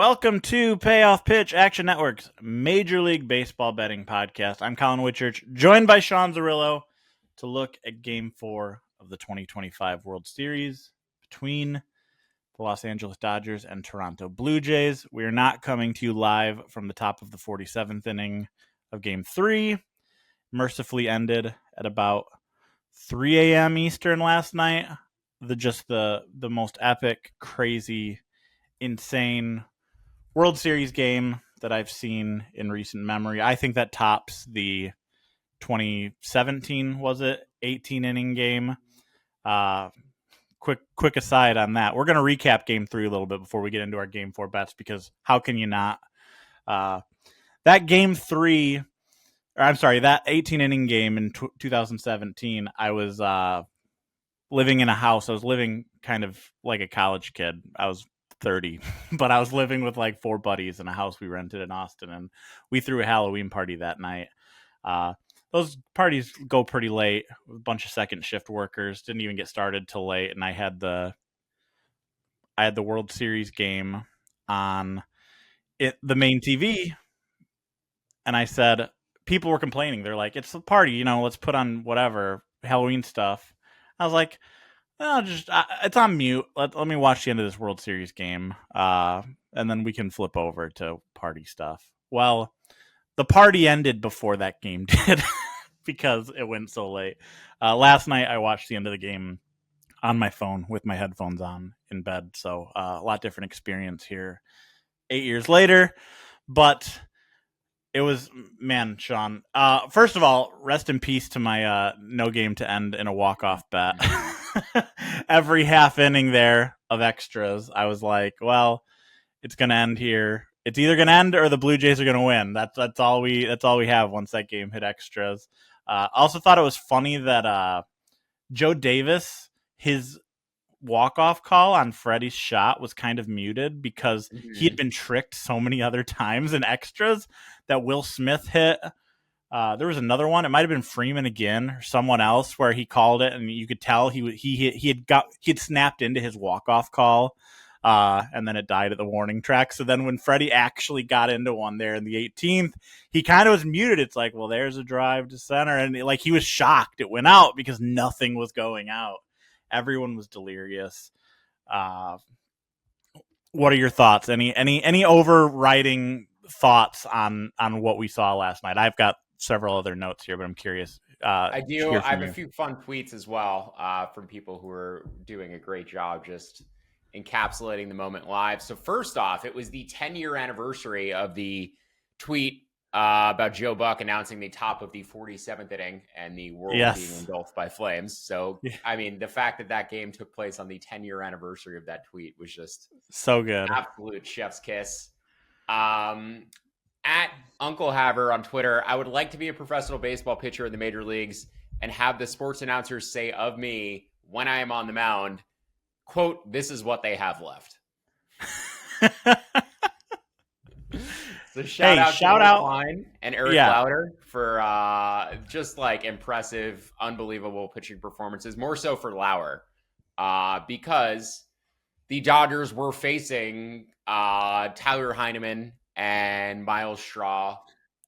Welcome to Payoff Pitch Action Network's Major League Baseball betting podcast. I'm Collin Whitchurch, joined by Sean Zerillo to look at Game 4 of the 2025 World Series between the Los Angeles Dodgers and Toronto Blue Jays. We are not coming to you live from the top of the 47th inning of Game 3. Mercifully ended at about 3 a.m. Eastern last night. The most epic, crazy, insane World Series game that I've seen in recent memory. I think that tops the 2017, was it, 18-inning game. Quick aside on that. We're going to recap Game 3 a little bit before we get into our Game 4 bets, because how can you not? That Game 3, or I'm sorry, that 18-inning game in 2017, I was living in a house. I was living kind of like a college kid. I was 30, but I was living with like 4 buddies in a house we rented in Austin, and we threw a Halloween party that night. Those parties go pretty late. A bunch of second shift workers, didn't even get started till late, and I had the World Series game on the main TV, and I said, people were complaining. They're like, it's a party, let's put on whatever Halloween stuff. I was like, it's on mute. Let me watch the end of this World Series game, and then we can flip over to party stuff. Well, the party ended before that game did because it went so late. Last night, I watched the end of the game on my phone with my headphones on in bed, so a lot different experience here 8 years later. But it was, man, Sean. First of all, rest in peace to my no game to end in a walk-off bet. Every half inning there of extras, I was like, well, it's going to end here. It's either going to end or the Blue Jays are going to win. That's all we have once that game hit extras. Also thought it was funny that Joe Davis, his walk-off call on Freddie's shot was kind of muted because he had been tricked so many other times in extras that Will Smith hit. There was another one. It might have been Freeman again or someone else where he called it, and you could tell he had snapped into his walk-off call, and then it died at the warning track. So then when Freddie actually got into one there in the 18th, he kind of was muted. It's like, well, there's a drive to center, and he was shocked it went out because nothing was going out. Everyone was delirious. What are your thoughts? Any overriding thoughts on what we saw last night? I've got several other notes here, but I'm curious. I do. I have a few fun tweets as well from people who are doing a great job just encapsulating the moment live. So first off, it was the 10-year anniversary of the tweet about Joe Buck announcing the top of the 47th inning and the world being engulfed by flames. So, I mean, the fact that game took place on the 10-year anniversary of that tweet was just so good. Absolute chef's kiss. At Uncle Haver on Twitter, I would like to be a professional baseball pitcher in the major leagues and have the sports announcers say of me when I am on the mound, quote, "This is what they have left." So shout out Collin and Eric Lauder for just impressive, unbelievable pitching performances. More so for Lauer because the Dodgers were facing Tyler Heineman and Miles Straw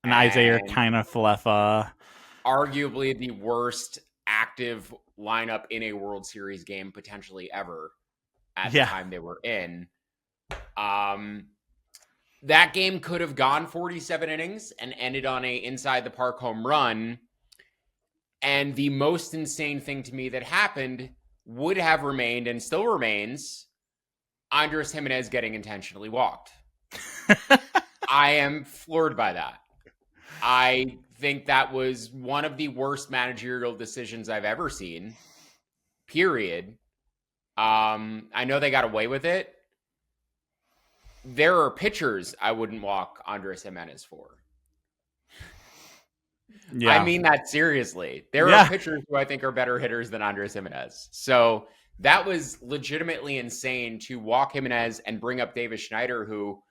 and Isaiah Kiner-Falefa, arguably the worst active lineup in a World Series game potentially ever at the time they were in. That game could have gone 47 innings and ended on a inside the park home run. And the most insane thing to me that happened would have remained and still remains Andres Gimenez getting intentionally walked. I am floored by that. I think that was one of the worst managerial decisions I've ever seen, period. I know they got away with it. There are pitchers I wouldn't walk Andres Gimenez for. Yeah. I mean that seriously. There are pitchers who I think are better hitters than Andres Gimenez. So that was legitimately insane to walk Gimenez and bring up Davis Schneider, who,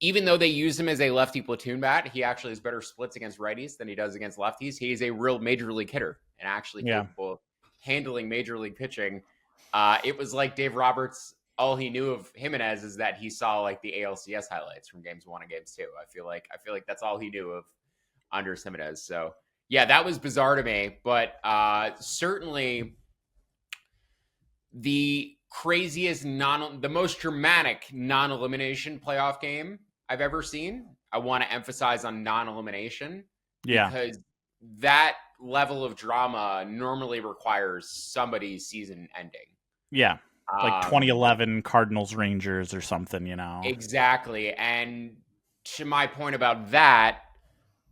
even though they use him as a lefty platoon bat, he actually has better splits against righties than he does against lefties. He's a real major league hitter and actually capable of handling major league pitching. It was like Dave Roberts all he knew of Jimenez is that he saw like the ALCS highlights from games 1 and games 2. I feel like that's all he knew of Andres Jimenez. So yeah, that was bizarre to me, but certainly the the most dramatic non-elimination playoff game I've ever seen. I want to emphasize on non-elimination because that level of drama normally requires somebody's season ending. Yeah. Like 2011 Cardinals Rangers or something, Exactly. And to my point about that,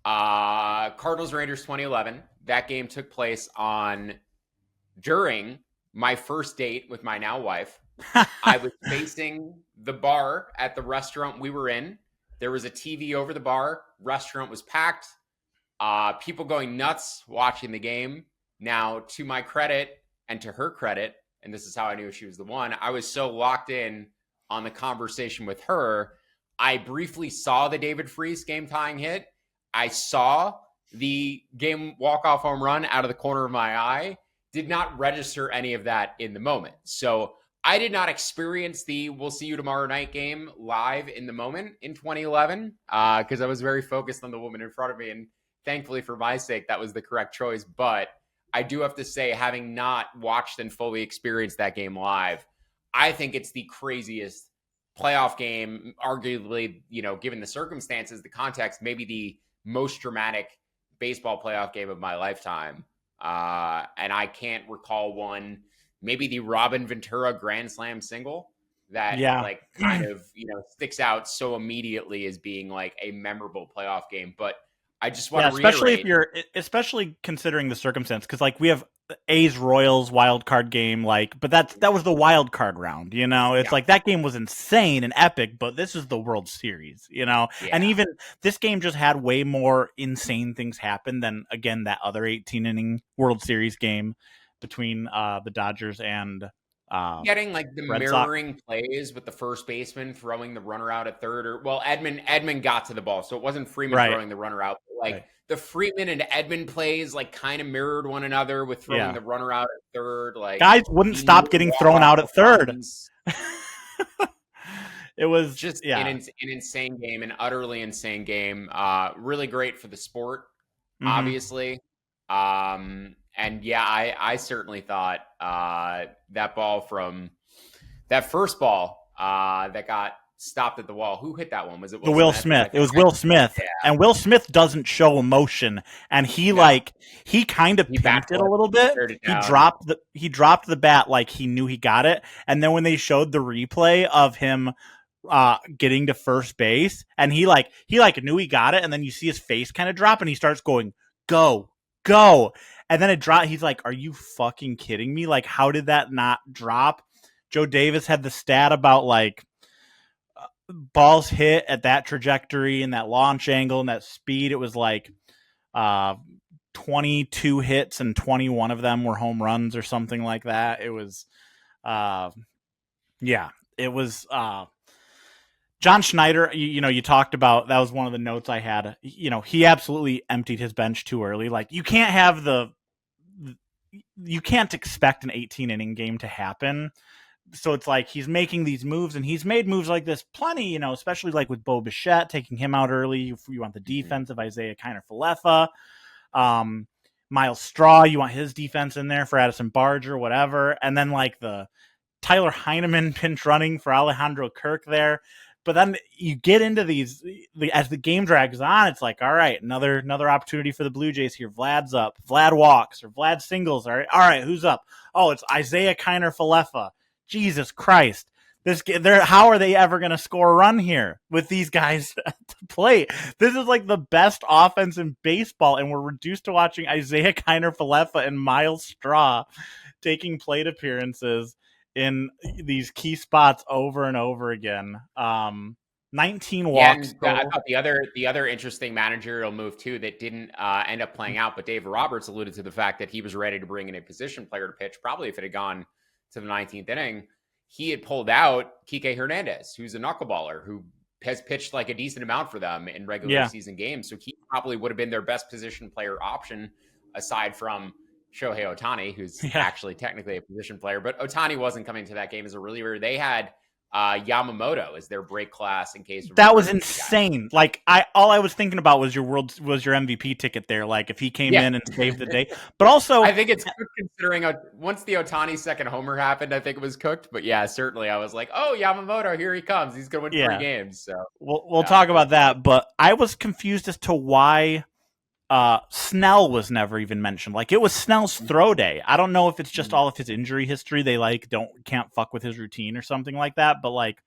Cardinals Rangers 2011, that game took place during my first date with my now wife. I was facing the bar at the restaurant we were in. There was a TV over the bar. Restaurant was packed. People going nuts watching the game. Now, to my credit and to her credit, and this is how I knew she was the one, I was so locked in on the conversation with her. I briefly saw the David Freese game-tying hit. I saw the game walk-off home run out of the corner of my eye. Did not register any of that in the moment. So I did not experience the "we'll see you tomorrow night" game live in the moment in 2011 because I was very focused on the woman in front of me. And thankfully for my sake, that was the correct choice. But I do have to say, having not watched and fully experienced that game live, I think it's the craziest playoff game, arguably, given the circumstances, the context, maybe the most dramatic baseball playoff game of my lifetime. And I can't recall one, maybe the Robin Ventura Grand Slam single that kind of, sticks out so immediately as being like a memorable playoff game. But I just want to reiterate, especially considering the circumstance, because like we have A's Royals wild card game, but that was the wild card round, it's like that game was insane and epic, but this is the World Series, and even this game just had way more insane things happen than, again, that other 18 inning World Series game between the Dodgers and getting like the Red mirroring plays with the first baseman throwing the runner out at third, Edman got to the ball, so it wasn't Freeman throwing the runner out, but the Freeman and Edman plays like kind of mirrored one another with throwing the runner out at third. Like, guys wouldn't stop getting thrown out at third. It was just an insane game, an utterly insane game. Really great for the sport, obviously. And yeah, I certainly thought that ball from that first ball that got stopped at the wall. Who hit that one? Was it Will Smith? It was Will Smith, and Will Smith doesn't show emotion, and he kind of pimped it a little bit. He dropped the bat like he knew he got it, and then when they showed the replay of him getting to first base, and he knew he got it, and then you see his face kind of drop, and he starts going, "Go, go." And then it dropped. He's like, "Are you fucking kidding me? Like, how did that not drop?" Joe Davis had the stat about balls hit at that trajectory and that launch angle and that speed. It was 22 hits and 21 of them were home runs or something like that. It was, it was. John Schneider, you talked about, that was one of the notes I had. He absolutely emptied his bench too early. Like, you can't expect an 18 inning game to happen. So it's like he's making these moves, and he's made moves like this plenty, especially like with Bo Bichette, taking him out early. If you want the defense of Isaiah Kiner-Falefa, Miles Straw, you want his defense in there for Addison Barger, whatever. And then like the Tyler Heineman pinch running for Alejandro Kirk there. But then you get into these, as the game drags on, it's like, all right, another opportunity for the Blue Jays here. Vlad's up. Vlad walks, or Vlad singles. All right, who's up? Oh, it's Isaiah Kiner-Falefa. Jesus Christ. How are they ever going to score a run here with these guys at the plate? This is like the best offense in baseball, and we're reduced to watching Isaiah Kiner-Falefa and Miles Straw taking plate appearances in these key spots over and over again. 19 walks. Yeah, I thought the other interesting managerial move too that didn't end up playing out, but Dave Roberts alluded to the fact that he was ready to bring in a position player to pitch. Probably if it had gone to the 19th inning, he had pulled out Kike Hernandez, who's a knuckleballer who has pitched like a decent amount for them in regular season games. So he probably would have been their best position player option aside from Shohei Ohtani, who's Yeah. actually technically a position player, but Ohtani wasn't coming to that game as a reliever. They had Yamamoto as their break class in case of That was emergency guy. insane. Like all I was thinking about was your MVP ticket there. Like if he came in and saved the day, but also I think it's cooked considering once the Ohtani second homer happened, I think it was cooked. But yeah, certainly I was like, oh, Yamamoto, here he comes. He's going to win 3 games. So we'll talk about that. But I was confused as to why Snell was never even mentioned. Like it was Snell's throw day. I don't know if it's just all of his injury history. They like can't fuck with his routine or something like that. But like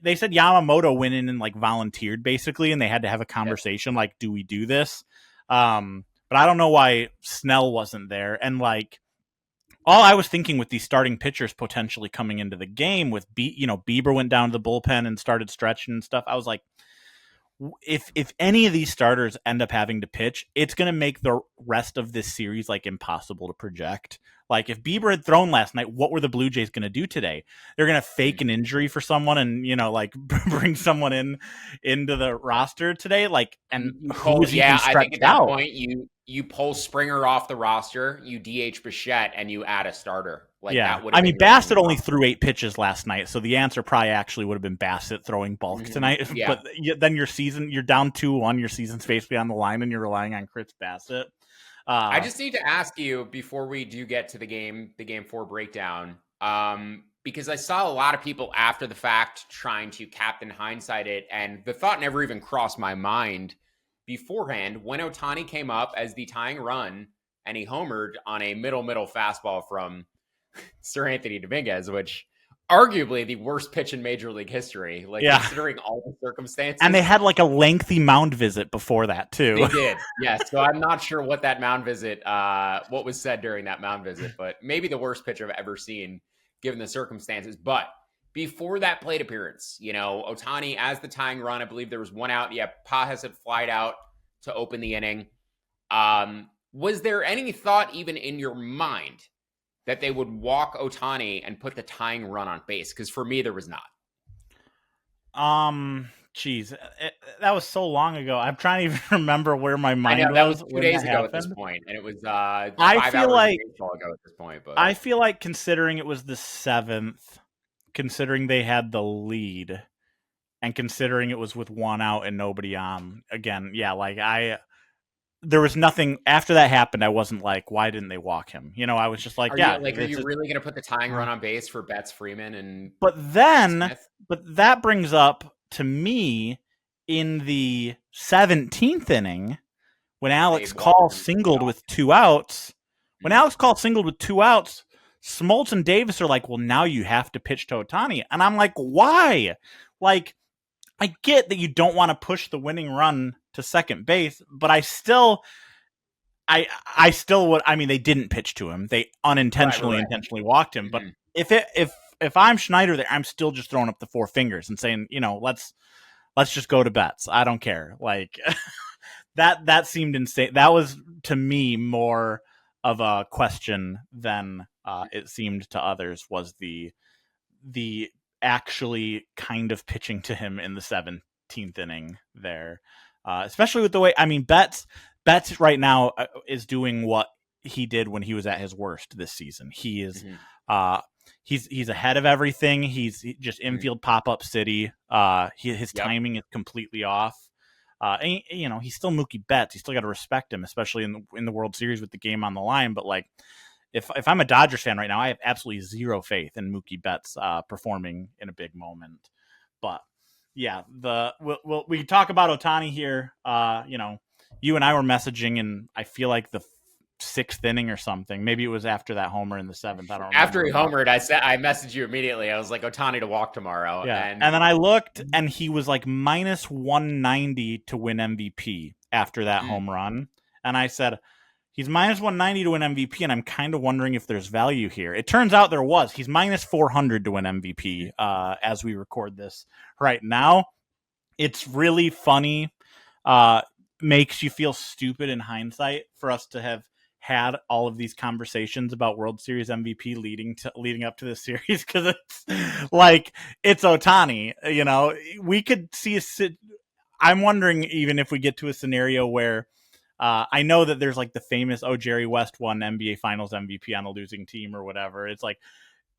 they said Yamamoto went in and like volunteered basically, and they had to have a conversation like, do we do this? But I don't know why Snell wasn't there. And like all I was thinking with these starting pitchers potentially coming into the game with Bieber went down to the bullpen and started stretching and stuff. I was like, if any of these starters end up having to pitch, it's going to make the rest of this series like impossible to project. Like if Bieber had thrown last night, what were the Blue Jays going to do today? They're going to fake an injury for someone and like bring someone into the roster today. Like and who's even stretched I think at that out? point you pull Springer off the roster, you DH Bichette, and you add a starter. Like that would. I mean, Bassett only threw 8 pitches last night, so the answer probably actually would have been Bassett throwing bulk tonight. Yeah. But then you're down 2-1, your season's basically on the line, and you're relying on Chris Bassett. I just need to ask you before we do get to the game 4 breakdown, because I saw a lot of people after the fact trying to Captain Hindsight it, and the thought never even crossed my mind beforehand when Ohtani came up as the tying run and he homered on a middle fastball from Sir Anthony Dominguez, which arguably the worst pitch in Major League history, considering all the circumstances. And they had like a lengthy mound visit before that too. They did, yes. So I'm not sure what that mound visit, what was said during that mound visit, but maybe the worst pitch I've ever seen given the circumstances. But before that plate appearance, Ohtani as the tying run, I believe there was 1 out. Yeah, Pajas had flied out to open the inning. Was there any thought even in your mind that they would walk Ohtani and put the tying run on base? Because for me, there was not. Geez, that was so long ago. I'm trying to even remember where my mind was. That was 2 days ago at this point, and it was 5 hours ago at this point. But I feel like considering it was the 7th, considering they had the lead, and considering it was with 1 out and nobody on, again, there was nothing after that happened. I wasn't like, why didn't they walk him? I was just like, are you really going to put the tying run on base for Betts, Freeman, and Smith? But that brings up to me in the 17th inning when Alex Call singled with 2 outs. When Alex Call singled with 2 outs, Smoltz and Davis are like, well, now you have to pitch to Ohtani. And I'm like, why? Like, I get that you don't want to push the winning run to second base, but I still would. I mean, they didn't pitch to him; they intentionally walked him. Mm-hmm. But if I'm Schneider there, I'm still just throwing up the 4 fingers and saying, let's just go to Betts. I don't care. Like that seemed insane. That was to me more of a question than it seemed to others. Was the actually kind of pitching to him in the 17th inning there. Especially with the way, I mean, Betts right now is doing what he did when he was at his worst this season. He is, he's ahead of everything. He's just infield pop-up city. His timing is completely off. And, he's still Mookie Betts. You still got to respect him, especially in the World Series with the game on the line. But like, if I'm a Dodgers fan right now, I have absolutely zero faith in Mookie Betts performing in a big moment. But yeah, we can talk about Ohtani here. You and I were messaging, and I feel like the 6th inning or something. Maybe it was after that homer in the 7th. I don't remember. After he homered, I messaged you immediately. I was like, Ohtani to walk tomorrow. Yeah. And then I looked, and he was like minus 190 to win MVP after that home run. And I said, he's minus 190 to win MVP, and I'm kind of wondering if there's value here. It turns out there was. He's minus 400 to win MVP as we record this right now. It's really funny. Makes you feel stupid in hindsight for us to have had all of these conversations about World Series MVP leading up to this series, because it's like, it's Ohtani. We could see I'm wondering even if we get to a scenario where I know that there's like the famous, Jerry West won NBA Finals MVP on a losing team or whatever. It's like,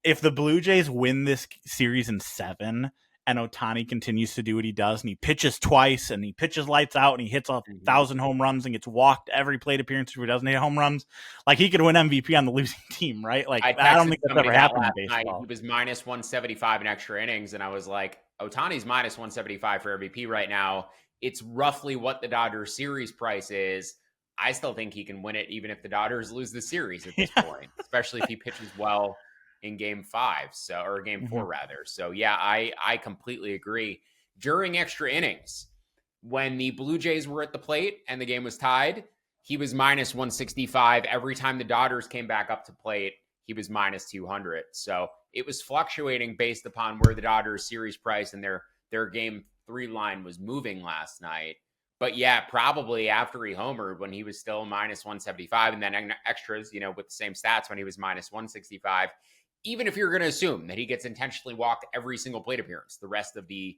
if the Blue Jays win this series in 7 and Ohtani continues to do what he does and he pitches twice and he pitches lights out and he hits 1,000 home runs and gets walked every plate appearance if he doesn't hit home runs, like he could win MVP on the losing team, right? Like I don't think that's ever happened in baseball. He was minus 175 in extra innings, and I was like, Ohtani's minus 175 for MVP right now. It's roughly what the Dodgers series price is. I still think he can win it even if the Dodgers lose the series at this point, especially if he pitches well in game 5, or game 4 rather. So yeah, I completely agree. During extra innings, when the Blue Jays were at the plate and the game was tied, he was minus 165. Every time the Dodgers came back up to plate, he was minus 200. So it was fluctuating based upon where the Dodgers series price and their game 3 line was moving last night. But yeah, probably after he homered when he was still minus 175, and then extras, with the same stats when he was minus 165. Even if you're going to assume that he gets intentionally walked every single plate appearance the rest of the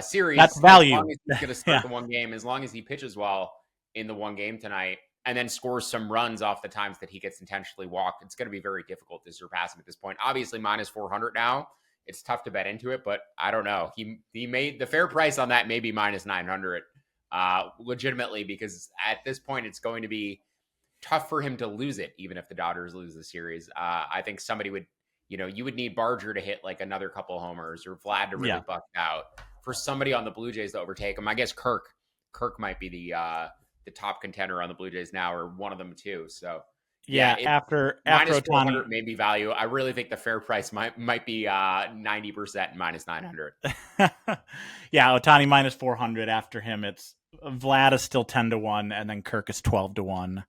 series, that's value. As long as he's going to start the one game, as long as he pitches well in the one game tonight and then scores some runs off the times that he gets intentionally walked, it's going to be very difficult to surpass him at this point. Obviously, minus 400 now. It's tough to bet into it, but I don't know. He made the fair price on that, maybe minus 900, legitimately, because at this point it's going to be tough for him to lose it, even if the Dodgers lose the series. I think somebody would, you would need Barger to hit like another couple of homers or Vlad to really buck out for somebody on the Blue Jays to overtake him. I guess Kirk might be the top contender on the Blue Jays now, or one of them too. So after minus Ohtani, 400 may be value. I really think the fair price might be 90% minus 900. Ohtani minus 400. After him, it's Vlad is still 10-1, and then Kirk is 12-1.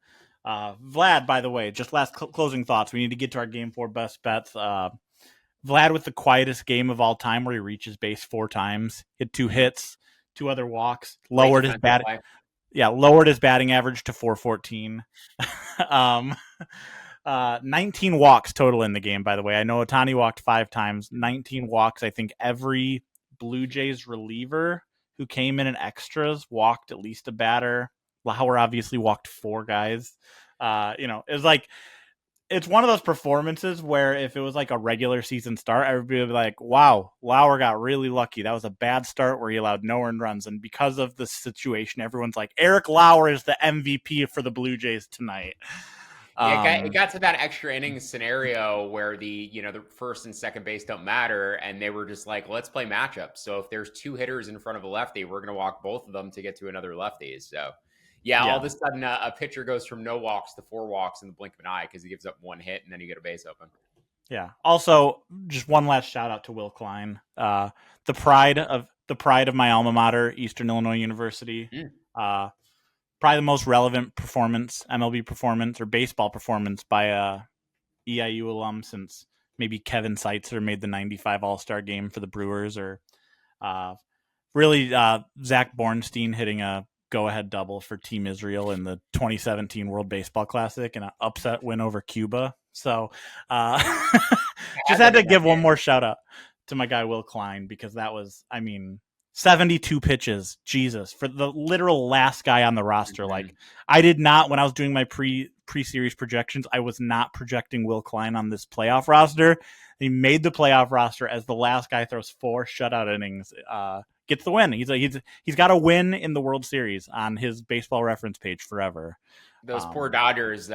Vlad, by the way, just last closing thoughts. We need to get to our game 4 best bets. Vlad with the quietest game of all time, where he reaches base 4 times, hit 2 hits, 2 other walks, lowered his batting average to 414. 19 walks total in the game, by the way. I know Ohtani walked 5 times, 19 walks. I think every Blue Jays reliever who came in extras walked at least a batter. Lauer obviously walked 4 guys. It's like, it's one of those performances where if it was like a regular season start, everybody would be like, wow, Lauer got really lucky. That was a bad start where he allowed no earned runs. And because of the situation, everyone's like, Eric Lauer is the MVP for the Blue Jays tonight. It got to that extra innings scenario where the first and second base don't matter, and they were just like, let's play matchups. So if there's 2 hitters in front of a lefty, we're going to walk both of them to get to another lefty. So all of a sudden a pitcher goes from no walks to 4 walks in the blink of an eye because he gives up 1 hit and then you get a base open. Yeah. Also, just one last shout out to Will Klein, the pride of my alma mater, Eastern Illinois University. Probably the most relevant performance, MLB performance or baseball performance by a EIU alum since maybe Kevin Seitzer made the 95 All-Star game for the Brewers, or really Zach Bornstein hitting a go-ahead double for Team Israel in the 2017 World Baseball Classic and an upset win over Cuba. So just had to give one more shout out to my guy Will Klein, because that was, 72 pitches, Jesus, for the literal last guy on the roster. Like, I did not, when I was doing my pre-series projections, I was not projecting Will Klein on this playoff roster. He made the playoff roster as the last guy, throws 4 shutout innings, gets the win. He's got a win in the World Series on his Baseball Reference page forever. Those poor Dodgers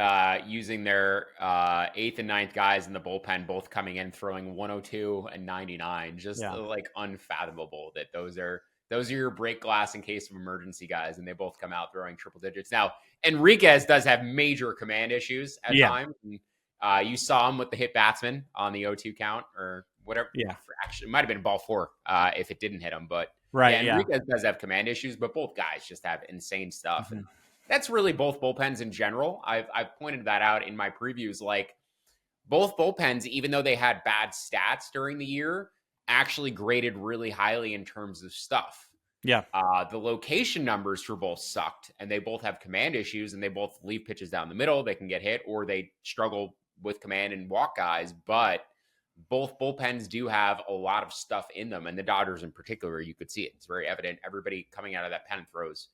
using their 8th and 9th guys in the bullpen, both coming in throwing 102 and 99. Just like unfathomable that those are your break glass in case of emergency guys, and they both come out throwing triple digits. Now, Enriquez does have major command issues at times. And, you saw him with the hit batsman on the 0-2 count or whatever. Yeah, actually, it might have been ball 4 if it didn't hit him. But Enriquez does have command issues, but both guys just have insane stuff. And that's really both bullpens in general. I've pointed that out in my previews. Like, both bullpens, even though they had bad stats during the year, actually graded really highly in terms of stuff. Yeah. The location numbers for both sucked, and they both have command issues, and they both leave pitches down the middle. They can get hit, or they struggle with command and walk guys. But both bullpens do have a lot of stuff in them, and the Dodgers in particular, you could see it. It's very evident. Everybody coming out of that pen throws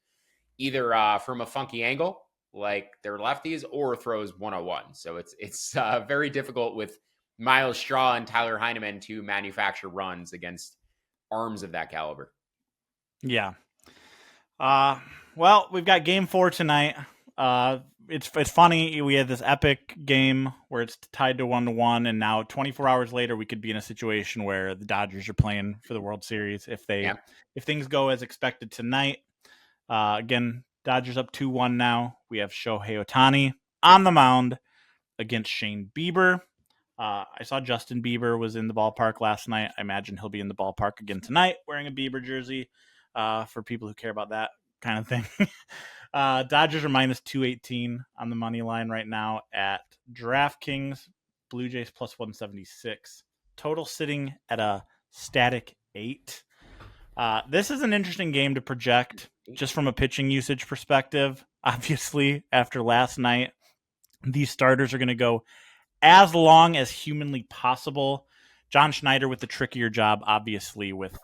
either from a funky angle, like they're lefties, or throws 101. So it's very difficult with Miles Straw and Tyler Heineman to manufacture runs against arms of that caliber. Yeah. Well, we've got game 4 tonight. It's funny. We had this epic game where it's tied to 1-1, and now 24 hours later, we could be in a situation where the Dodgers are playing for the World Series if things go as expected tonight. Again, Dodgers up 2-1 now. We have Shohei Ohtani on the mound against Shane Bieber. I saw Justin Bieber was in the ballpark last night. I imagine he'll be in the ballpark again tonight wearing a Bieber jersey for people who care about that kind of thing. Dodgers are minus 218 on the money line right now at DraftKings. Blue Jays plus 176. Total sitting at a static 8. This is an interesting game to project just from a pitching usage perspective. Obviously, after last night, these starters are going to go as long as humanly possible. John Schneider with the trickier job, obviously, with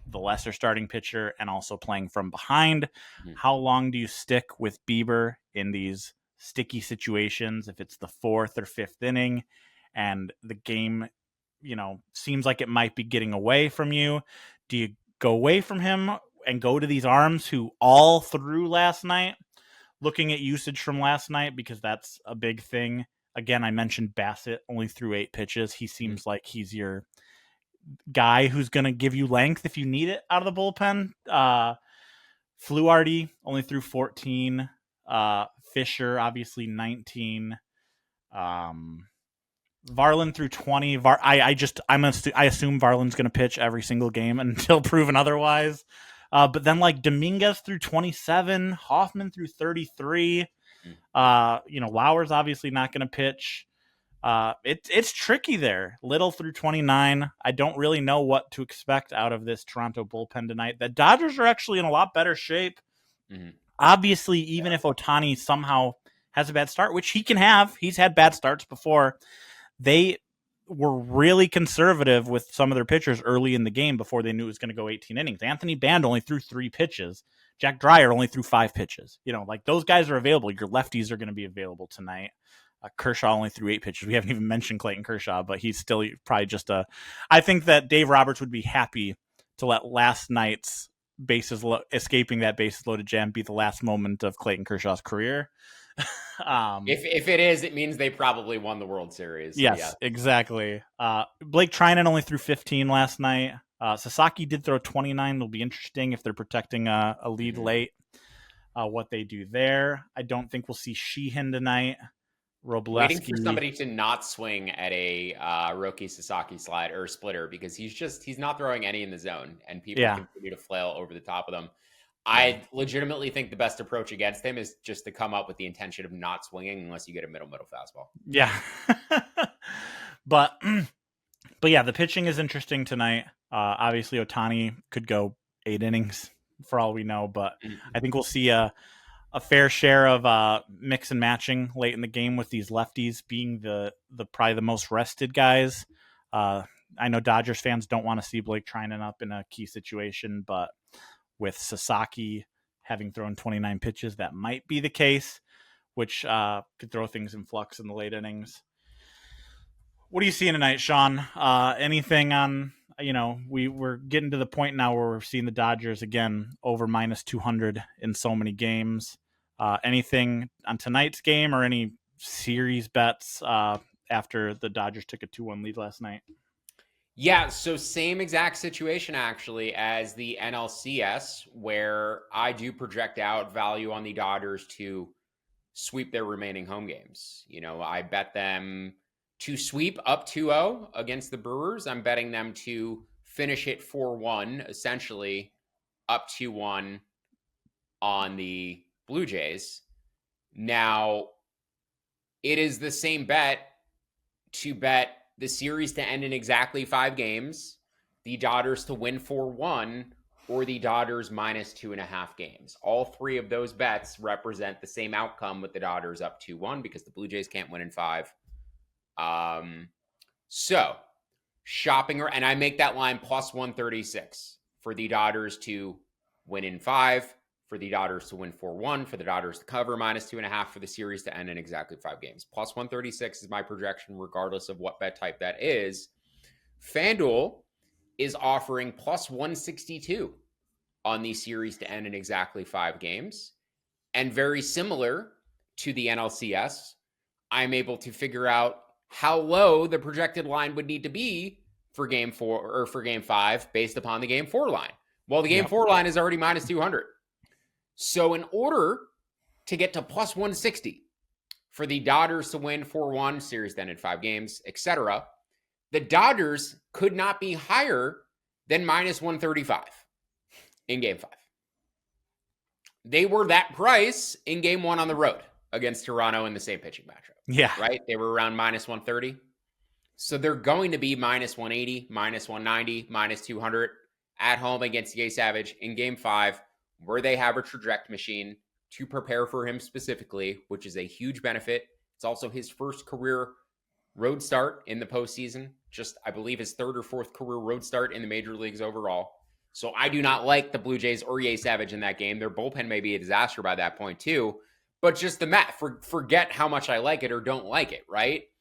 the lesser starting pitcher and also playing from behind. How long do you stick with Bieber in these sticky situations if it's the 4th or 5th inning and the game, seems like it might be getting away from you? Do you go away from him and go to these arms who all threw last night? Looking at usage from last night, because that's a big thing. Again, I mentioned Bassett only threw 8 pitches. He seems like he's your guy who's going to give you length if you need it out of the bullpen. Fluharty only threw 14. Fisher, obviously 19. Varland threw 20. I assume Varland's going to pitch every single game until proven otherwise. But then Dominguez threw 27. Hoffman threw 33. Lauer's obviously not going to pitch. It's tricky there. Little through 29. I don't really know what to expect out of this Toronto bullpen tonight. The Dodgers are actually in a lot better shape. Obviously, even if Ohtani somehow has a bad start, which he can have, he's had bad starts before. They were really conservative with some of their pitchers early in the game before they knew it was going to go 18 innings. Anthony Band only threw 3 pitches. Jack Dreyer only threw 5 pitches. Those guys are available. Your lefties are going to be available tonight. Kershaw only threw 8 pitches. We haven't even mentioned Clayton Kershaw, but he's still probably just I think that Dave Roberts would be happy to let last night's escaping that bases loaded jam be the last moment of Clayton Kershaw's career. If it is, it means they probably won the World Series. So yes, exactly. Blake Trinan only threw 15 last night. Sasaki did throw 29. It'll be interesting if they're protecting a lead late, what they do there. I don't think we'll see Sheehan tonight. Robleski. Waiting for somebody to not swing at a Roki Sasaki slide or splitter, because he's not throwing any in the zone, and people continue to flail over the top of them. I legitimately think the best approach against him is just to come up with the intention of not swinging unless you get a middle fastball. Yeah. But yeah, the pitching is interesting tonight. Obviously, Ohtani could go 8 innings for all we know, but I think we'll see a fair share of mix and matching late in the game with these lefties being the probably the most rested guys. I know Dodgers fans don't want to see Blake Trinan up in a key situation, but with Sasaki having thrown 29 pitches, that might be the case, which could throw things in flux in the late innings. What are you seeing tonight, Sean? Anything on, we're getting to the point now where we're seeing the Dodgers again over minus 200 in so many games. Anything on tonight's game or any series bets after the Dodgers took a 2-1 lead last night? Yeah, so same exact situation actually as the NLCS, where I do project out value on the Dodgers to sweep their remaining home games. I bet them to sweep up 2-0 against the Brewers. I'm betting them to finish it 4-1, essentially up 2-1 on the Blue Jays. Now, it is the same bet to bet the series to end in exactly 5 games, the Dodgers to win 4-1, or the Dodgers minus 2.5 games. All 3 of those bets represent the same outcome with the Dodgers up 2-1 because the Blue Jays can't win in 5. So shopping, and I make that line plus 136 for the Dodgers to win in 5, for the Dodgers to win 4-1, for the Dodgers to cover -2.5 for the series to end in exactly 5 games. Plus 136 is my projection, regardless of what bet type that is. FanDuel is offering plus 162 on the series to end in exactly 5 games. And very similar to the NLCS, I'm able to figure out how low the projected line would need to be for game 4 or for game 5 based upon the game 4 line. Well, the game 4 line is already -200. So in order to get to plus 160 for the Dodgers to win 4-1, series then in 5 games, etc., the Dodgers could not be higher than -135 in game 5. They were that price in game 1 on the road against Toronto in the same pitching matchup. Yeah. Right? They were around -130. So they're going to be -180, -190, -200 at home against Yay Savage in game 5, where they have a traject machine to prepare for him specifically, which is a huge benefit. It's also his first career road start in the postseason. Just, I believe, his 3rd or 4th career road start in the major leagues overall. So I do not like the Blue Jays or Yay Savage in that game. Their bullpen may be a disaster by that point too. But just the math, forget how much I like it or don't like it, right?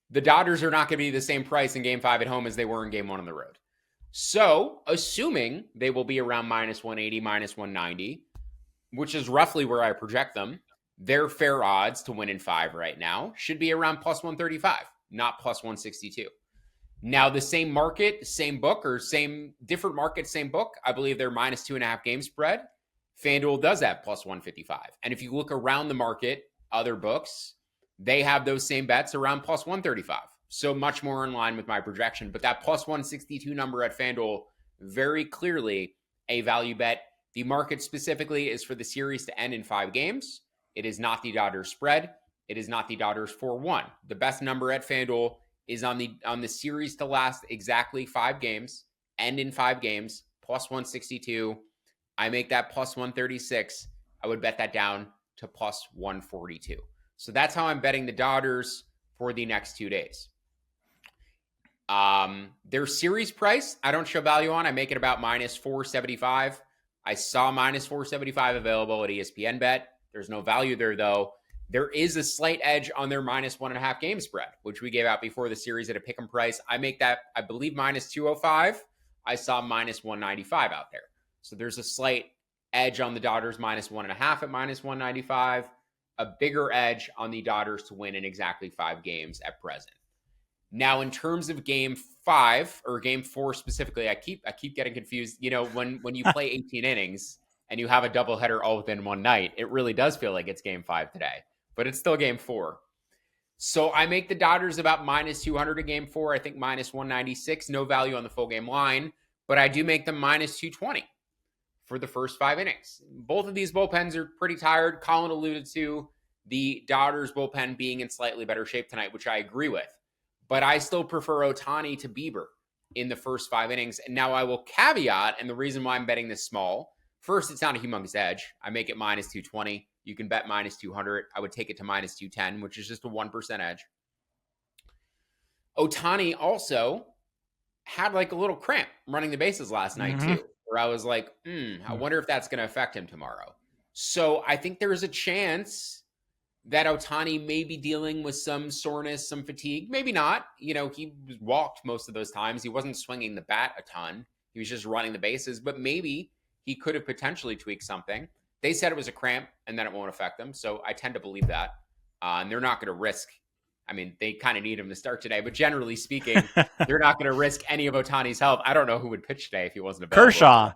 The Dodgers are not going to be the same price in game 5 at home as they were in game 1 on the road. So, assuming they will be around -180, -190, which is roughly where I project them, their fair odds to win in 5 right now should be around plus 135, not plus 162. Now, the same market, same book, or different market, same book, I believe they're -2.5 game spread. FanDuel does have plus 155. And if you look around the market, other books, they have those same bets around plus 135. So much more in line with my projection. But that plus 162 number at FanDuel, very clearly a value bet. The market specifically is for the series to end in 5 games. It is not the Dodgers spread. It is not the Dodgers 4-1. The best number at FanDuel is on the series to last exactly 5 games, end in 5 games, plus 162. I make that plus 136. I would bet that down to plus 142. So that's how I'm betting the Dodgers for the next 2 days. Their series price, I don't show value on. I make it about -475. I saw -475 available at ESPN Bet. There's no value there, though. There is a slight edge on their -1.5 game spread, which we gave out before the series at a pick'em price. I make that, I believe, -205. I saw -195 out there. So there's a slight edge on the Dodgers -1.5 at -195. A bigger edge on the Dodgers to win in exactly 5 games at present. Now, in terms of game 5 or game 4 specifically, I keep getting confused. You know, when you play 18 innings and you have a doubleheader all within one night, it really does feel like it's game 5 today, but it's still game 4. So I make the Dodgers about -200 in game 4. I think -196, no value on the full game line, but I do make them -220 for the first 5 innings. Both of these bullpens are pretty tired. Collin alluded to the Dodgers bullpen being in slightly better shape tonight, which I agree with. But I still prefer Ohtani to Bieber in the first 5 innings. And now I will caveat, and the reason why I'm betting this small, first, it's not a humongous edge. I make it -220. You can bet -200. I would take it to -210, which is just a 1% edge. Ohtani also had like a little cramp running the bases last night too, where I was like, I wonder if that's going to affect him tomorrow. So I think there is a chance that Ohtani may be dealing with some soreness, some fatigue. Maybe not. You know, he walked most of those times. He wasn't swinging the bat a ton. He was just running the bases. But maybe he could have potentially tweaked something. They said it was a cramp and then it won't affect them. So I tend to believe that. And they're not going to risk. I mean, they kind of need him to start today. But generally speaking, they're not going to risk any of Ohtani's health. I don't know who would pitch today if he wasn't available. Kershaw.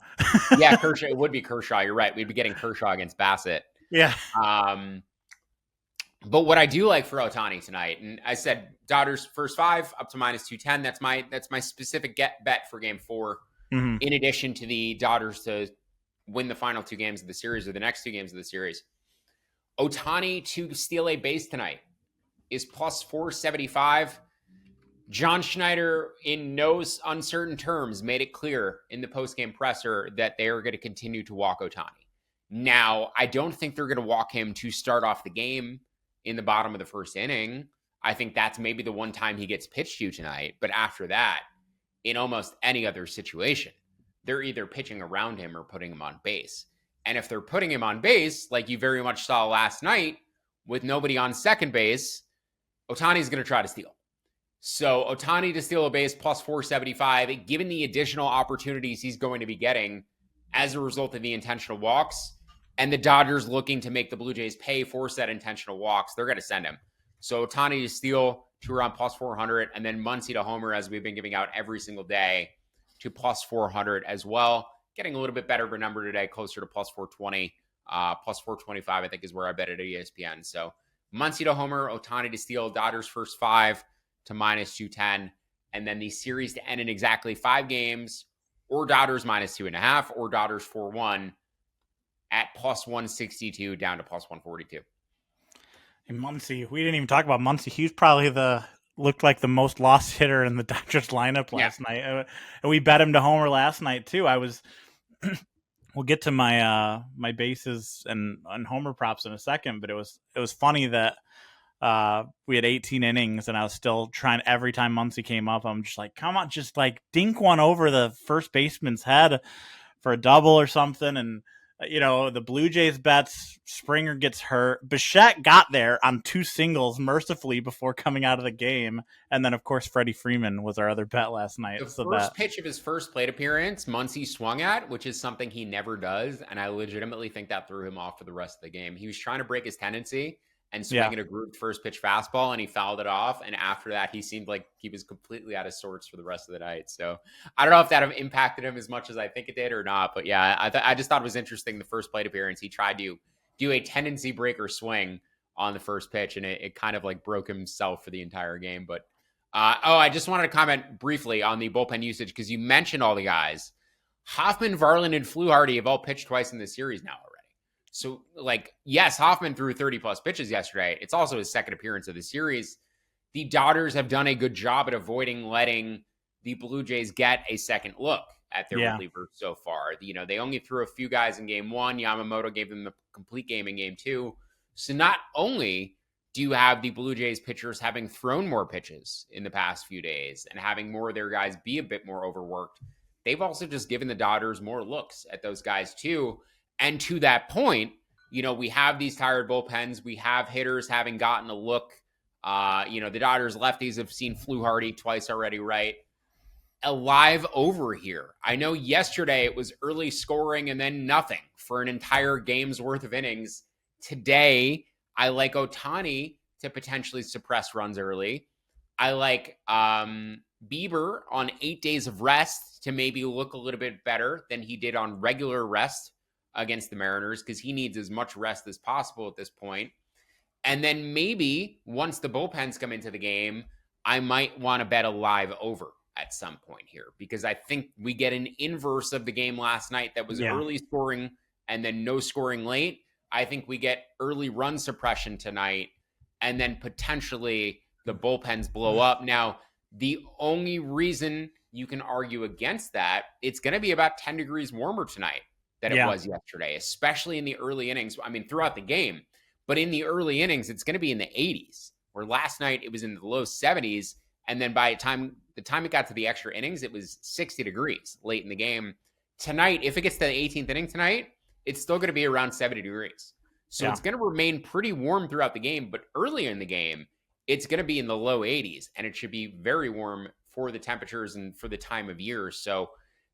Yeah, Kershaw. It would be Kershaw. You're right. We'd be getting Kershaw against Bassett. Yeah. But what I do like for Ohtani tonight, and I said Dodgers first 5 up to -210. That's my specific bet for game 4. In addition to the Dodgers to win the final 2 games of the series or the next 2 games of the series. Ohtani to steal a base tonight is +475. John Schneider, in no uncertain terms, made it clear in the postgame presser that they are going to continue to walk Ohtani. Now, I don't think they're going to walk him to start off the game in the bottom of the first inning. I think that's maybe the one time he gets pitched to tonight. But after that, in almost any other situation, they're either pitching around him or putting him on base. And if they're putting him on base, like you very much saw last night with nobody on second base, Ohtani's going to try to steal. So Ohtani to steal a base plus 475, given the additional opportunities he's going to be getting as a result of the intentional walks, and the Dodgers looking to make the Blue Jays pay for said intentional walks, they're going to send him. So Ohtani to steal to around plus 400, and then Muncy to homer, as we've been giving out every single day, to plus 400 as well. Getting a little bit better of a number today, closer to plus 420, plus 425, I think is where I bet it at ESPN. So Muncy to homer, Ohtani to steal, Dodgers first 5 to minus 210, and then the series to end in exactly 5 games, or Dodgers minus 2.5, or Dodgers 4-1 at plus 162 down to plus 142. And Muncy, we didn't even talk about Muncy. He was probably looked like the most lost hitter in the Dodgers lineup last night. And we bet him to homer last night too. We'll get to my my bases and homer props in a second, but it was funny that we had 18 innings and I was still trying. Every time Muncy came up, I'm just like, come on, just like dink one over the first baseman's head for a double or something. And the Blue Jays bets, Springer gets hurt. Bichette got there on 2 singles mercifully before coming out of the game. And then, of course, Freddie Freeman was our other bet last night. The first pitch of his first plate appearance, Muncy swung at, which is something he never does. And I legitimately think that threw him off for the rest of the game. He was trying to break his tendency and swinging a grooved first pitch fastball, and he fouled it off. And after that, he seemed like he was completely out of sorts for the rest of the night. So I don't know if that impacted him as much as I think it did or not. But yeah, I just thought it was interesting. The first plate appearance, he tried to do a tendency breaker swing on the first pitch, and it kind of like broke himself for the entire game. But I just wanted to comment briefly on the bullpen usage because you mentioned all the guys. Hoffman, Varland, and Fluharty have all pitched twice in the series now already. So, yes, Hoffman threw 30-plus pitches yesterday. It's also his second appearance of the series. The Dodgers have done a good job at avoiding letting the Blue Jays get a second look at their relievers so far. They only threw a few guys in game 1. Yamamoto gave them the complete game in game 2. So not only do you have the Blue Jays pitchers having thrown more pitches in the past few days and having more of their guys be a bit more overworked, they've also just given the Dodgers more looks at those guys too. And to that point, we have these tired bullpens. We have hitters having gotten a look. The Dodgers lefties have seen Fluharty twice already, right? A live over here. I know yesterday it was early scoring and then nothing for an entire game's worth of innings. Today, I like Ohtani to potentially suppress runs early. I like Bieber on 8 days of rest to maybe look a little bit better than he did on regular rest against the Mariners because he needs as much rest as possible at this point. And then maybe once the bullpens come into the game, I might want to bet a live over at some point here because I think we get an inverse of the game last night that was early scoring and then no scoring late. I think we get early run suppression tonight and then potentially the bullpens blow up. Now, the only reason you can argue against that, it's going to be about 10 degrees warmer tonight than it was yesterday, especially in the early innings. I mean, throughout the game, but in the early innings, it's going to be in the 80s, where last night it was in the low 70s. And then by the time it got to the extra innings, it was 60 degrees late in the game. Tonight, if it gets to the 18th inning tonight, it's still going to be around 70 degrees. So it's going to remain pretty warm throughout the game. But early in the game, it's going to be in the low 80s, and it should be very warm for the temperatures and for the time of year. So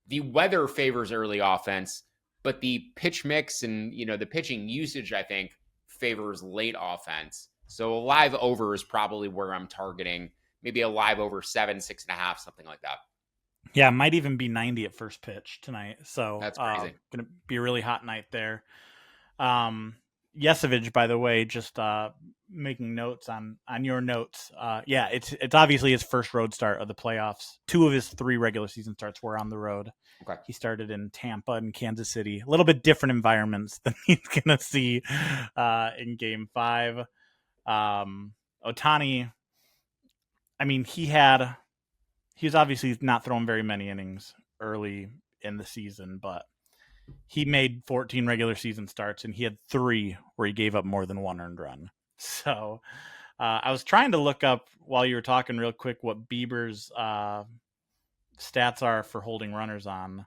the weather favors early offense, but the pitch mix and, the pitching usage, I think, favors late offense. So a live over is probably where I'm targeting. Maybe a live over 7, 6.5, something like that. Yeah, it might even be 90 at first pitch tonight. So that's crazy. Going to be a really hot night there. Yesevich, by the way, just making notes on your notes. It's obviously his first road start of the playoffs. 2 of his 3 regular season starts were on the road. Okay. He started in Tampa and Kansas City, a little bit different environments than he's going to see in Game 5. Ohtani, I mean, he was obviously not throwing very many innings early in the season, but he made 14 regular season starts, and he had 3 where he gave up more than 1 earned run. So I was trying to look up while you were talking real quick what Bieber's stats are for holding runners on.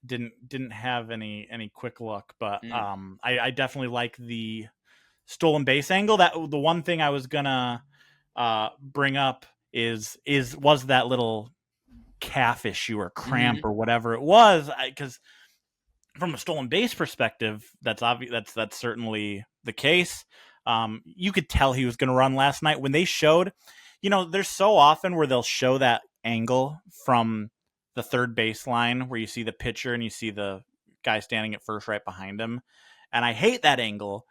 didn't have any quick look, but Mm. I definitely like the stolen base angle. That the one thing I was gonna bring up was that little calf issue or cramp Mm-hmm. or whatever it was, because from a stolen base perspective, that's obvious. That's certainly the case. You could tell he was going to run last night when they showed. There's so often where they'll show that angle from the third baseline where you see the pitcher and you see the guy standing at first right behind him, and I hate that angle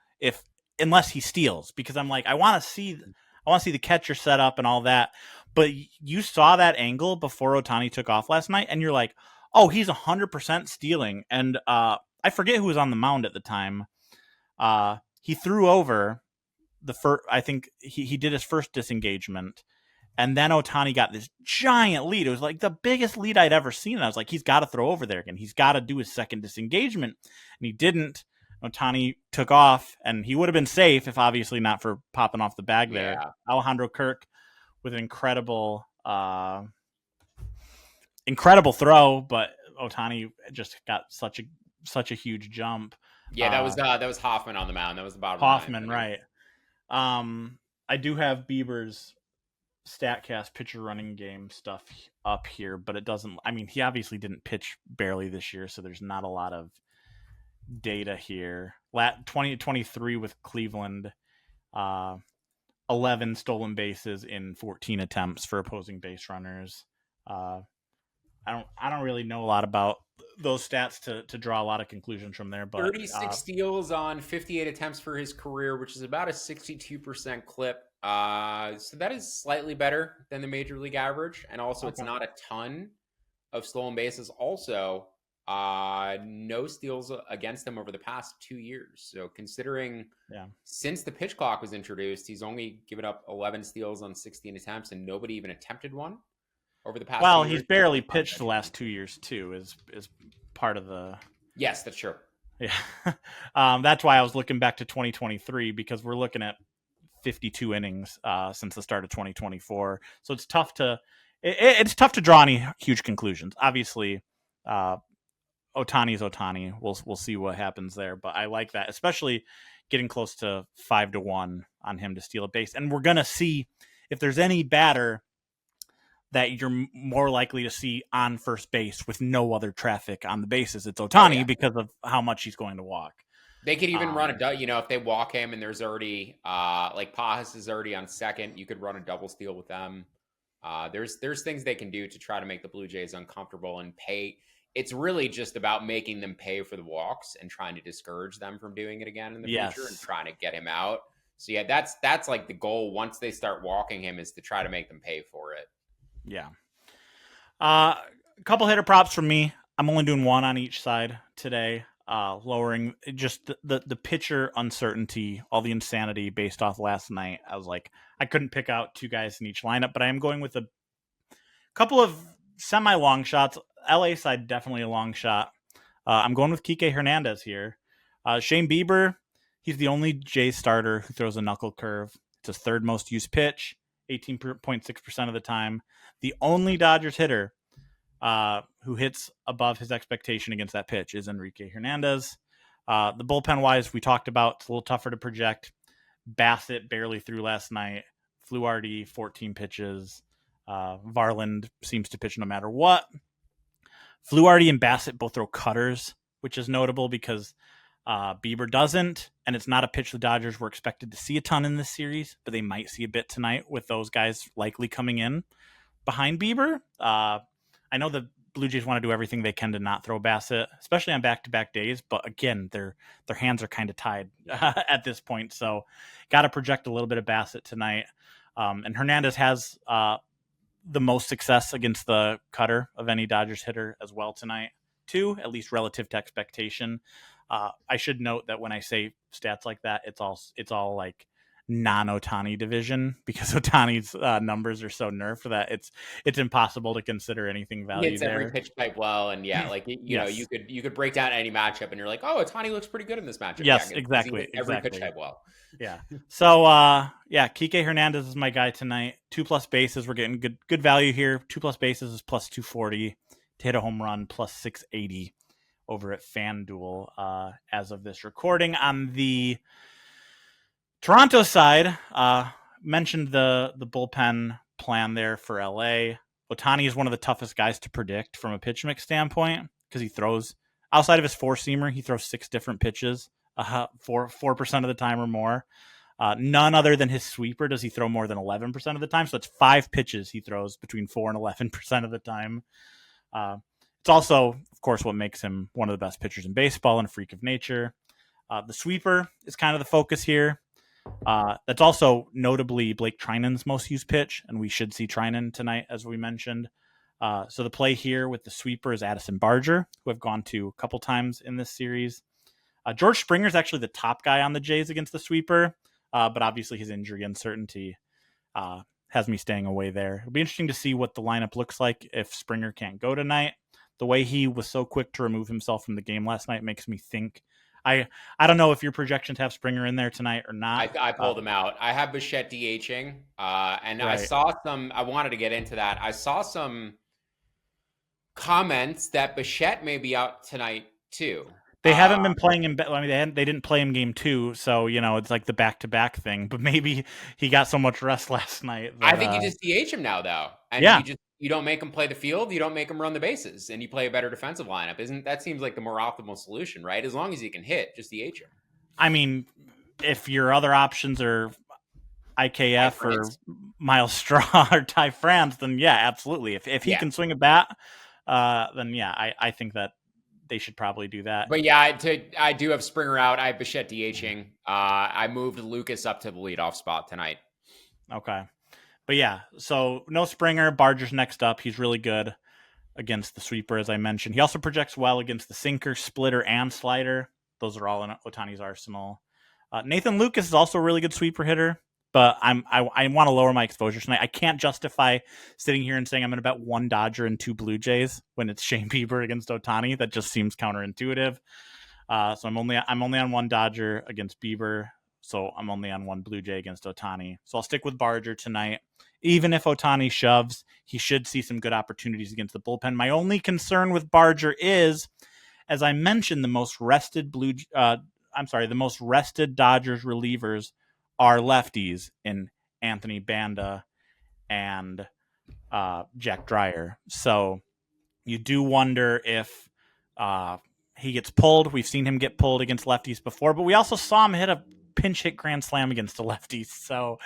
unless he steals, because I'm like, I want to see the catcher set up and all that. But you saw that angle before Ohtani took off last night, and you're like, oh, he's 100% stealing. And I forget who was on the mound at the time. He threw over the first. I think he did his first disengagement, and then Ohtani got this giant lead. It was like the biggest lead I'd ever seen. And I was like, he's got to throw over there again. He's got to do his second disengagement, and he didn't. Ohtani took off, and he would have been safe if obviously not for popping off the bag there. Yeah. Alejandro Kirk with an incredible throw, but Ohtani just got such a huge jump. Yeah, that was Hoffman on the mound. That was the bottom. Hoffman, right? I do have Bieber's StatCast pitcher running game stuff up here, but it doesn't. I mean, he obviously didn't pitch barely this year, so there's not a lot of data here. 2023 with Cleveland, 11 stolen bases in 14 attempts for opposing base runners. I don't really know a lot about those stats to draw a lot of conclusions from there, but 36 steals on 58 attempts for his career, which is about a 62% clip. So that is slightly better than the major league average, and also it's not a ton of stolen bases. Also, no steals against him over the past 2 years. So considering since the pitch clock was introduced, he's only given up 11 steals on 16 attempts, and nobody even attempted one over the past. Well, he's barely pitched the last 2 years too. Is part of the. Yes, that's true. Yeah, that's why I was looking back to 2023, because we're looking at 52 innings since the start of 2024. So it's tough to draw any huge conclusions. Obviously, Ohtani's Ohtani. We'll see what happens there, but I like that, especially getting close to 5-1 on him to steal a base, and we're gonna see if there's any batter that you're more likely to see on first base with no other traffic on the bases. It's Ohtani because of how much he's going to walk. They could even run if they walk him and there's already like Pajas is already on second, you could run a double steal with them. There's things they can do to try to make the Blue Jays uncomfortable and pay. It's really just about making them pay for the walks and trying to discourage them from doing it again in the future and trying to get him out. So yeah, that's like the goal once they start walking him, is to try to make them pay for it. Yeah. A couple hitter props from me. I'm only doing one on each side today. Lowering just the pitcher uncertainty, all the insanity based off last night. I was like, I couldn't pick out two guys in each lineup, but I am going with a couple of semi-long shots. LA side, definitely a long shot. I'm going with Kike Hernandez here. Shane Bieber, he's the only Jays starter who throws a knuckle curve. It's his third most used pitch, 18.6% of the time. The only Dodgers hitter who hits above his expectation against that pitch is Enrique Hernandez. The bullpen-wise, we talked about, it's a little tougher to project. Bassett barely threw last night. Fluharty, 14 pitches. Varland seems to pitch no matter what. Fluharty and Bassett both throw cutters, which is notable because Bieber doesn't, and it's not a pitch the Dodgers were expected to see a ton in this series, but they might see a bit tonight with those guys likely coming in behind Bieber. I know the Blue Jays want to do everything they can to not throw Bassett, especially on back-to-back days, but again, their hands are kind of tied at this point, so got to project a little bit of Bassett tonight. And Hernandez has the most success against the cutter of any Dodgers hitter as well tonight, too, at least relative to expectation. I should note that when I say stats like that, it's all like non-Ohtani division, because Ohtani's numbers are so nerfed that it's impossible to consider anything value. It's every pitch type well, and like you know, you could break down any matchup, and you're like, oh, Ohtani looks pretty good in this matchup. Yes, exactly. Every pitch type well. Yeah. So Kike Hernandez is my guy tonight. 2+ bases, we're getting good value here. 2+ bases is plus 240. To hit a home run, plus 680. over at FanDuel as of this recording. On the Toronto side, mentioned the bullpen plan there for LA. Ohtani is one of the toughest guys to predict from a pitch mix standpoint because he throws, outside of his four-seamer, he throws 6 different pitches, 4% of the time or more. None other than his sweeper does he throw more than 11% of the time. So it's 5 pitches he throws between 4 and 11% of the time. It's also, of course, what makes him one of the best pitchers in baseball and a freak of nature. The sweeper is kind of the focus here. That's also notably Blake Trinan's most used pitch, and we should see Trinan tonight, as we mentioned. So the play here with the sweeper is Addison Barger, who I've gone to a couple times in this series. George Springer is actually the top guy on the Jays against the sweeper, but obviously his injury uncertainty has me staying away there. It'll be interesting to see what the lineup looks like if Springer can't go tonight. The way he was so quick to remove himself from the game last night makes me think. I don't know if your projections have Springer in there tonight or not. I pulled him out. I have Bichette DHing, and Right. I saw some. I wanted to get into that. I saw some comments that Bichette may be out tonight too. They haven't been playing him. I mean, they didn't play him game 2, so it's like the back-to-back thing. But maybe he got so much rest last night. That, I think you just DH him now, though, and you don't make him play the field, you don't make him run the bases, and you play a better defensive lineup. That seems like the more optimal solution, right? As long as he can hit, just DH him. I mean, if your other options are IKF or Miles Straw or Ty France, then yeah, absolutely. If he can swing a bat, then yeah, I think that they should probably do that. But yeah, I do have Springer out. I have Bichette DHing. I moved Lucas up to the leadoff spot tonight. Okay. But yeah, so no Springer. Barger's next up. He's really good against the sweeper, as I mentioned. He also projects well against the sinker, splitter, and slider. Those are all in Ohtani's arsenal. Nathan Lucas is also a really good sweeper hitter, but I want to lower my exposure tonight. I can't justify sitting here and saying I'm going to bet 1 Dodger and 2 Blue Jays when it's Shane Bieber against Ohtani. That just seems counterintuitive. So I'm only on 1 Dodger against Bieber. So I'm only on 1 Blue Jay against Ohtani. So I'll stick with Barger tonight. Even if Ohtani shoves, he should see some good opportunities against the bullpen. My only concern with Barger is, as I mentioned, the most rested Dodgers relievers are lefties in Anthony Banda and Jack Dreyer. So you do wonder if he gets pulled. We've seen him get pulled against lefties before, but we also saw him hit a pinch hit grand slam against the lefties. So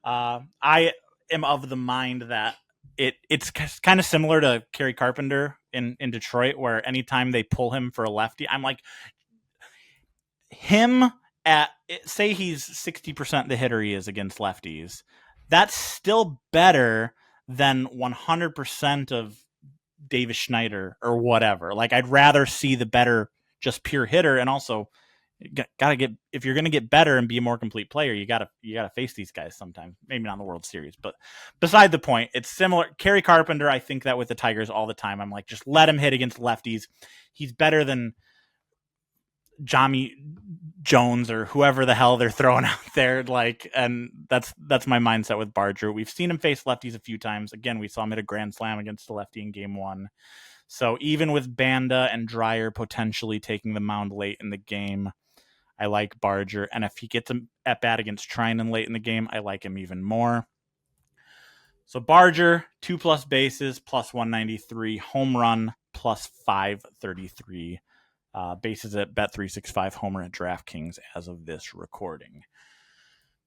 I am of the mind that it's kind of similar to Kerry Carpenter in Detroit, where anytime they pull him for a lefty, I'm like, him at, say he's 60% the hitter he is against lefties, that's still better than 100% of Davis Schneider or whatever. Like, I'd rather see the better, just pure hitter. And also, gotta get, if you're gonna get better and be a more complete player, you gotta face these guys sometimes. Maybe not in the World Series, but beside the point, it's similar. Kerry Carpenter, I think that with the Tigers all the time. I'm like, just let him hit against lefties. He's better than Johnny Jones or whoever the hell they're throwing out there. Like, and that's my mindset with Barger. We've seen him face lefties a few times. Again, we saw him hit a grand slam against the lefty in game 1. So even with Banda and Dreyer potentially taking the mound late in the game, I like Barger. And if he gets him at bat against Trinan late in the game, I like him even more. So Barger, 2+ bases, plus 193, home run, plus 533. Bases at Bet365, homer at DraftKings as of this recording.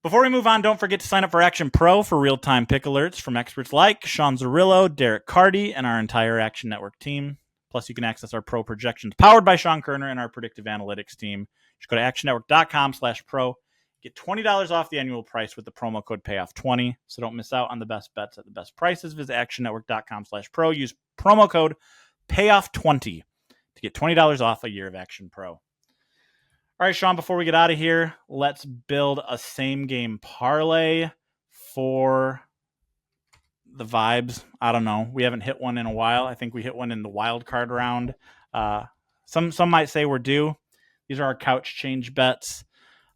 Before we move on, don't forget to sign up for Action Pro for real-time pick alerts from experts like Sean Zerillo, Derek Carty, and our entire Action Network team. Plus, you can access our pro projections powered by Sean Kerner and our predictive analytics team. Just go to actionnetwork.com/pro. Get $20 off the annual price with the promo code PAYOFF20. So don't miss out on the best bets at the best prices. Visit actionnetwork.com/pro. Use promo code PAYOFF20 to get $20 off a year of Action Pro. All right, Sean, before we get out of here, let's build a same-game parlay for the vibes. I don't know. We haven't hit one in a while. I think we hit one in the wild card round. Some might say we're due. These are our couch change bets.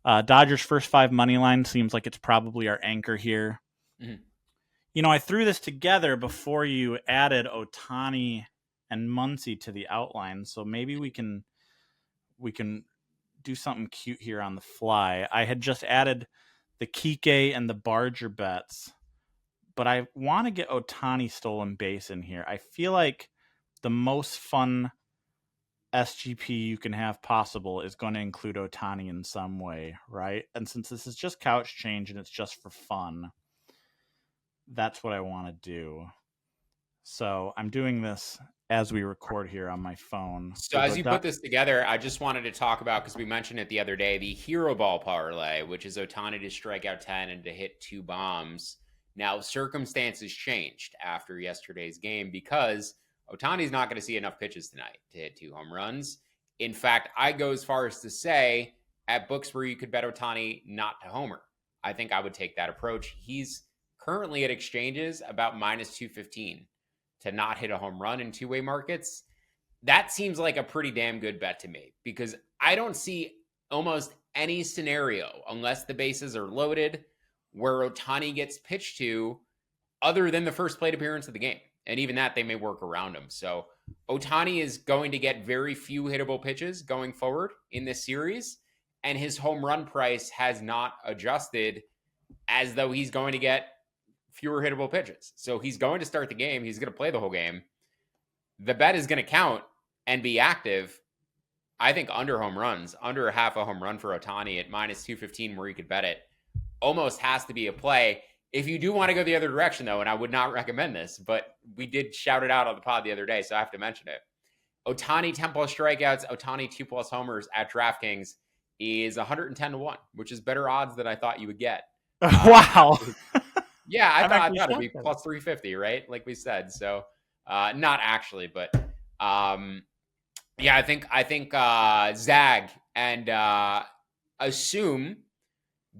Dodgers first 5 money line seems like it's probably our anchor here. Mm-hmm. I threw this together before you added Ohtani and Muncy to the outline. So maybe we can do something cute here on the fly. I had just added the Kike and the Barger bets, but I want to get Ohtani stolen base in here. I feel like the most fun SGP you can have possible is going to include Ohtani in some way, right? And since this is just couch change and it's just for fun, that's what I want to do. So I'm doing this as we record here on my phone. So as you put this together, I just wanted to talk about, because we mentioned it the other day, the hero ball parlay, which is Ohtani to strike out 10 and to hit 2 bombs. Now, circumstances changed after yesterday's game because Ohtani's not going to see enough pitches tonight to hit 2 home runs. In fact, I go as far as to say, at books where you could bet Ohtani not to homer, I think I would take that approach. He's currently at exchanges about minus 215 to not hit a home run in two-way markets. That seems like a pretty damn good bet to me, because I don't see almost any scenario, unless the bases are loaded, where Ohtani gets pitched to other than the first plate appearance of the game. And even that, they may work around him. So Ohtani is going to get very few hittable pitches going forward in this series, and his home run price has not adjusted as though he's going to get fewer hittable pitches. So he's going to start the game. He's going to play the whole game. The bet is going to count and be active. I think under home runs, under a half a home run for Ohtani at minus 215 where you could bet it, almost has to be a play. If you do want to go the other direction, though, and I would not recommend this, but we did shout it out on the pod the other day, so I have to mention it. Ohtani 10 plus strikeouts, Ohtani 2 plus homers at DraftKings is 110 to 1, which is better odds than I thought you would get. Wow. Yeah, I thought it'd be plus 350, right? Like we said. So not actually, but yeah, I think Zag and assume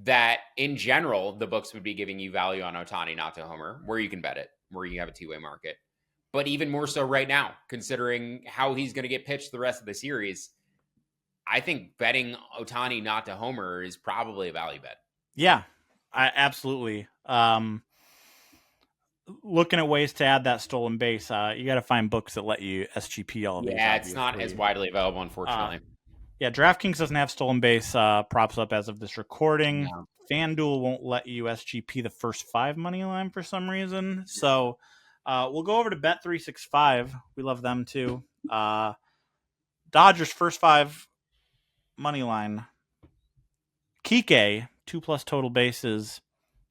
that in general the books would be giving you value on Ohtani not to homer, where you can bet it, where you have a two-way market. But even more so right now, considering how he's going to get pitched the rest of the series, I think betting Ohtani not to homer is probably a value bet. Yeah, absolutely. Looking at ways to add that stolen base, you got to find books that let you SGP all of these. Yeah, it's not as widely available, unfortunately. Yeah, DraftKings doesn't have stolen base props up as of this recording. No. FanDuel won't let you SGP the first 5 money line for some reason. So we'll go over to Bet365. We love them too. Dodgers first 5 money line. Kike 2+ total bases.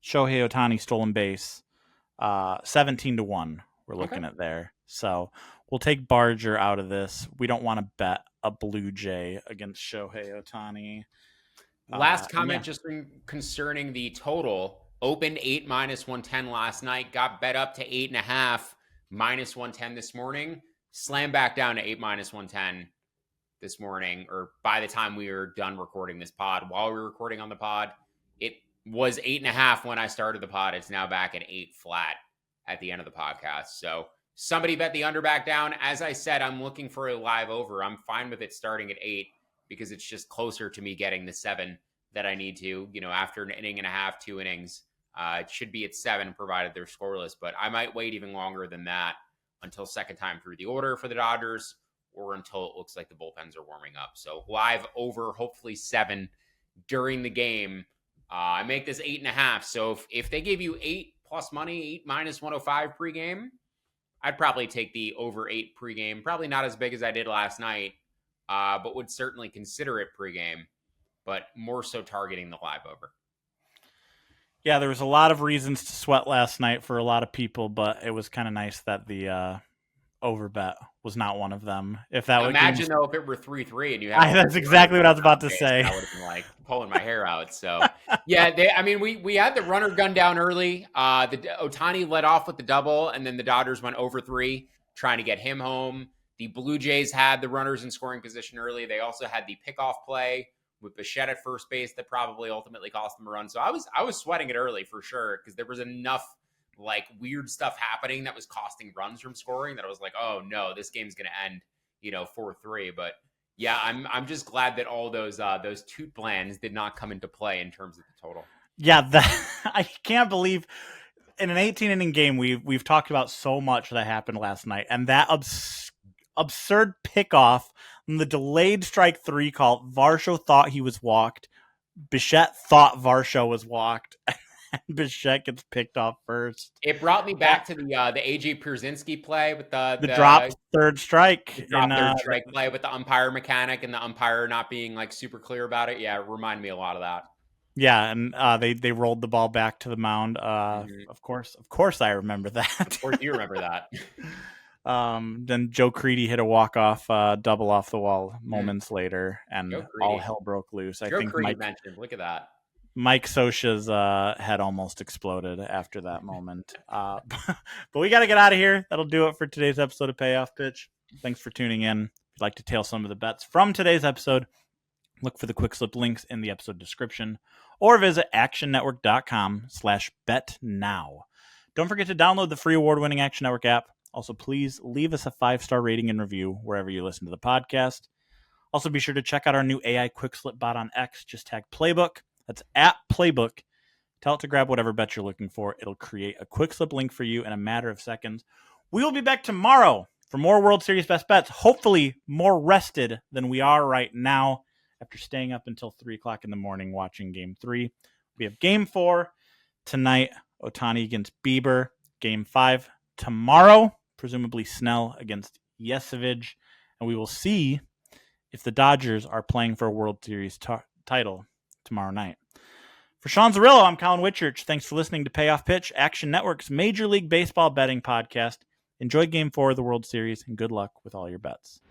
Shohei Ohtani stolen base. 17 to 1. We're looking at there. So we'll take Barger out of this. We don't want to bet a Blue Jay against Shohei Ohtani. Last comment just concerning the total. Opened 8 minus 110 last night. Got bet up to 8.5 minus 110 this morning. Slammed back down to 8 minus 110 this morning, or by the time we were done recording this pod. While we were recording on the pod, it was 8.5 when I started the pod. It's now back at 8 flat at the end of the podcast. So somebody bet the under back down. As I said, I'm looking for a live over. I'm fine with it starting at 8 because it's just closer to me getting the 7 that I need to, after an inning and a half, 2 innings. It should be at 7 provided they're scoreless, but I might wait even longer than that until second time through the order for the Dodgers, or until it looks like the bullpens are warming up. So live over, hopefully 7 during the game. I make this 8.5. So if they gave you 8 plus money, 8 minus 105 pregame, I'd probably take the over 8 pregame. Probably not as big as I did last night, but would certainly consider it pregame, but more so targeting the live over. Yeah, there was a lot of reasons to sweat last night for a lot of people, but it was kind of nice that the over bet was not one of them. If that imagine though if it were 3-3 and you had that's exactly what I was about to say. I would have been like pulling my hair out. So yeah, we had the runner gun down early. The Ohtani led off with the double, and then the Dodgers went over 3, trying to get him home. The Blue Jays had the runners in scoring position early. They also had the pickoff play with Bichette at first base that probably ultimately cost them a run. So I was sweating it early for sure, because there was enough like weird stuff happening that was costing runs from scoring that I was like, oh no, this game's going to end, 4-3. But yeah, I'm just glad that all those toot plans did not come into play in terms of the total. Yeah, I can't believe in an 18 inning game we've talked about so much that happened last night, and that absurd pickoff and the delayed strike 3 call. Varsho thought he was walked. Bichette thought Varsho was walked. Bichette gets picked off first. It brought me back to the AJ Pierzynski play with the drop third strike. third strike play with the umpire mechanic and the umpire not being like super clear about it. Yeah, it reminded me a lot of that. Yeah, and they rolled the ball back to the mound. Of course, I remember that. Of course, you remember that. Then Joe Creedy hit a walk-off double off the wall moments later, and all hell broke loose. I think Creedy mentioned. Look at that. Mike Scioscia's head almost exploded after that moment. But we got to get out of here. That'll do it for today's episode of Payoff Pitch. Thanks for tuning in. If you'd like to tail some of the bets from today's episode, look for the quick slip links in the episode description or visit actionnetwork.com/betnow. Don't forget to download the free award-winning Action Network app. Also, please leave us a 5-star rating and review wherever you listen to the podcast. Also, be sure to check out our new AI quick slip bot on X. Just tag Playbook. That's at Playbook. Tell it to grab whatever bet you're looking for. It'll create a quick slip link for you in a matter of seconds. We will be back tomorrow for more World Series best bets. Hopefully more rested than we are right now after staying up until 3 o'clock in the morning watching Game 3. We have Game 4 tonight, Ohtani against Bieber. Game 5 tomorrow, presumably Snell against Yesevich. And we will see if the Dodgers are playing for a World Series title tomorrow night. For Sean Zerillo, I'm Collin Whitchurch. Thanks for listening to Payoff Pitch, Action Network's Major League Baseball betting podcast. Enjoy Game 4 of the World Series, and good luck with all your bets.